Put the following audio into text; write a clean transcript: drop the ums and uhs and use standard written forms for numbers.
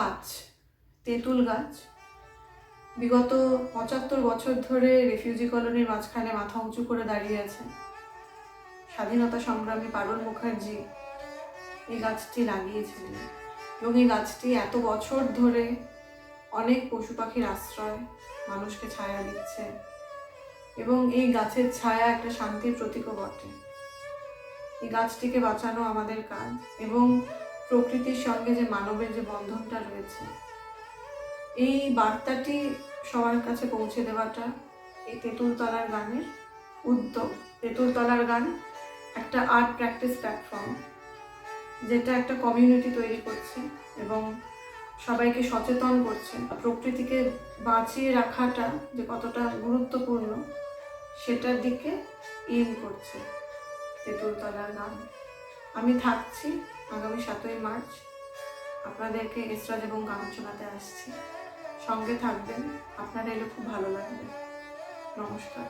গাছ, তেঁতুল গাছ, বিগত ৭৫ বছর ধরে রেফিউজি কলোনির মাঝখানে মাথা উঁচু করে দাঁড়িয়ে আছে। স্বাধীনতা সংগ্রামী পারুল মুখার্জি এই গাছটি লাগিয়েছিলেন এবং এই গাছটি এত বছর ধরে অনেক পশু পাখির আশ্রয়, মানুষকে ছায়া দিচ্ছে এবং এই গাছের ছায়া একটা শান্তির প্রতীকও বটে। এই গাছটিকে বাঁচানো আমাদের কাজ এবং প্রকৃতির সঙ্গে যে মানবের যে বন্ধনটা রয়েছে, এই বার্তাটি সবার কাছে পৌঁছে দেওয়াটা এই তেঁতুলতলার গানের উদ্যোগ। তেঁতুলতলার গান একটা আর্ট প্র্যাকটিস প্ল্যাটফর্ম, যেটা একটা কমিউনিটি তৈরি করছে এবং সবাইকে সচেতন করছে। প্রকৃতিকে বাঁচিয়ে রাখাটা যে কতটা গুরুত্বপূর্ণ সেটার দিকে এইম করছে তেঁতুলতলার গান। আমি থাকছি আগামী ৭ই মার্চ, আপনাদেরকে এসরাজ এবং গান শোনাতে আসছি। সঙ্গে থাকবেন, আপনারা এলে খুব ভালো লাগবে। নমস্কার।